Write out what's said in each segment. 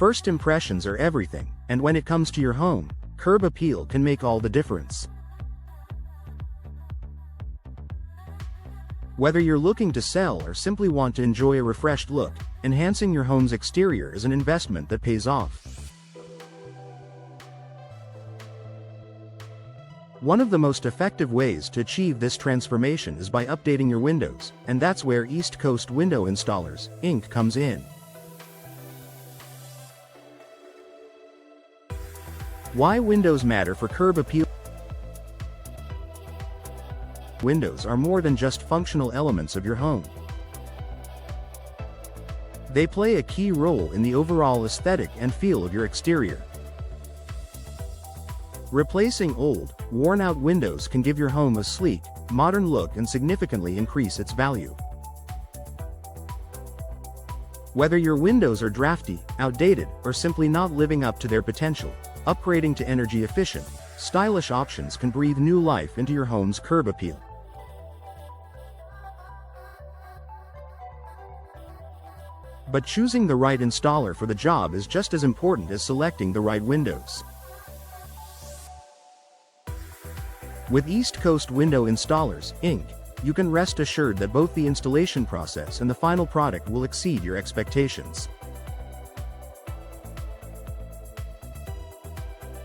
First impressions are everything, and when it comes to your home, curb appeal can make all the difference. Whether you're looking to sell or simply want to enjoy a refreshed look, enhancing your home's exterior is an investment that pays off. One of the most effective ways to achieve this transformation is by updating your windows, and that's where East Coast Window Installers, Inc. comes in. Why windows matter for curb appeal? Windows are more than just functional elements of your home. They play a key role in the overall aesthetic and feel of your exterior. Replacing old, worn-out windows can give your home a sleek, modern look and significantly increase its value. Whether your windows are drafty, outdated, or simply not living up to their potential, upgrading to energy-efficient, stylish options can breathe new life into your home's curb appeal. But choosing the right installer for the job is just as important as selecting the right windows. With East Coast Window Installers, Inc., you can rest assured that both the installation process and the final product will exceed your expectations.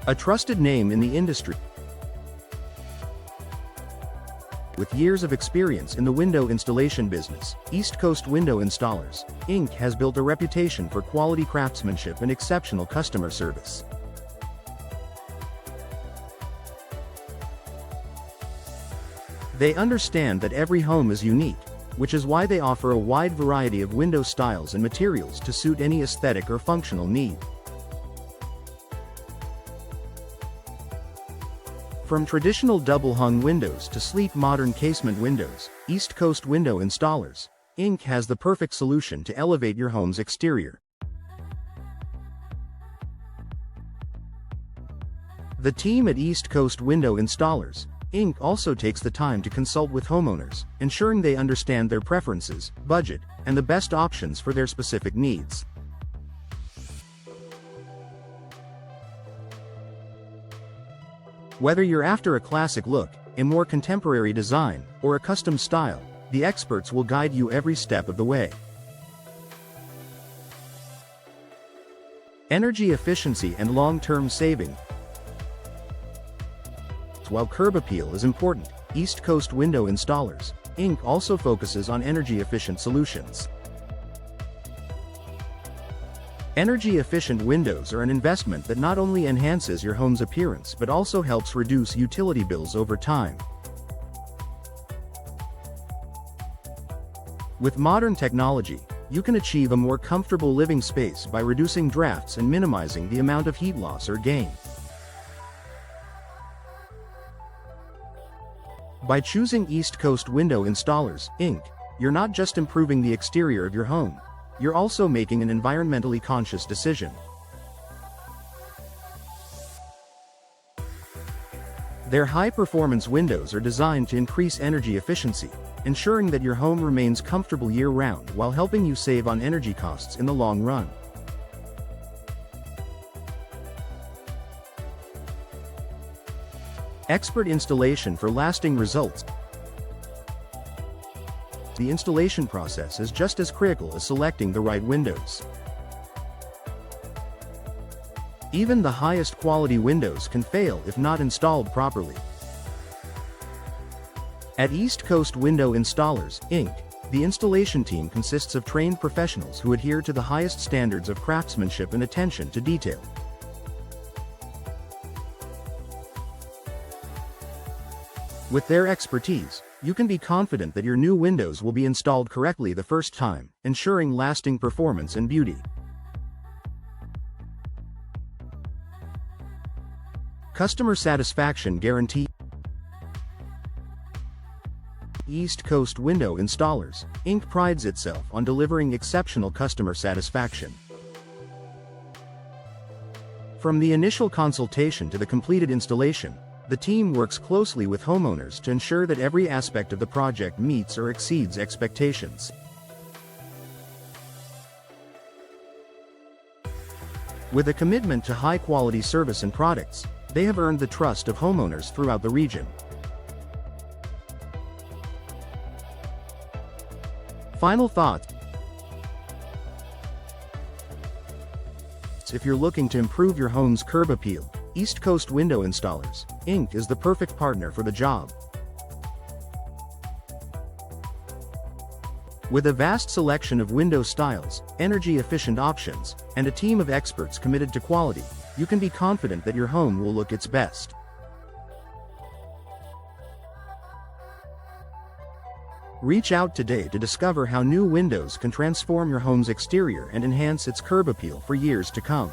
A trusted name in the industry, with years of experience in the window installation business, East Coast Window Installers, Inc. has built a reputation for quality craftsmanship and exceptional customer service. They understand that every home is unique, which is why they offer a wide variety of window styles and materials to suit any aesthetic or functional need. From traditional double-hung windows to sleek modern casement windows, East Coast Window Installers, Inc. has the perfect solution to elevate your home's exterior. The team at East Coast Window Installers, Inc. also takes the time to consult with homeowners, ensuring they understand their preferences, budget, and the best options for their specific needs. Whether you're after a classic look, a more contemporary design, or a custom style, the experts will guide you every step of the way. Energy efficiency and long-term saving. While curb appeal is important, East Coast Window Installers, Inc. also focuses on energy-efficient solutions. Energy-efficient windows are an investment that not only enhances your home's appearance but also helps reduce utility bills over time. With modern technology, you can achieve a more comfortable living space by reducing drafts and minimizing the amount of heat loss or gain. By choosing East Coast Window Installers, Inc., you're not just improving the exterior of your home, you're also making an environmentally conscious decision. Their high-performance windows are designed to increase energy efficiency, ensuring that your home remains comfortable year-round while helping you save on energy costs in the long run. Expert installation for lasting results. The installation process is just as critical as selecting the right windows. Even the highest quality windows can fail if not installed properly. At East Coast Window Installers, Inc., the installation team consists of trained professionals who adhere to the highest standards of craftsmanship and attention to detail. With their expertise, you can be confident that your new windows will be installed correctly the first time, ensuring lasting performance and beauty. Customer satisfaction guarantee. East Coast Window Installers, Inc. prides itself on delivering exceptional customer satisfaction. From the initial consultation to the completed installation, the team works closely with homeowners to ensure that every aspect of the project meets or exceeds expectations. With a commitment to high-quality service and products, they have earned the trust of homeowners throughout the region. Final thoughts. If you're looking to improve your home's curb appeal, East Coast Window Installers, Inc. is the perfect partner for the job. With a vast selection of window styles, energy-efficient options, and a team of experts committed to quality, you can be confident that your home will look its best. Reach out today to discover how new windows can transform your home's exterior and enhance its curb appeal for years to come.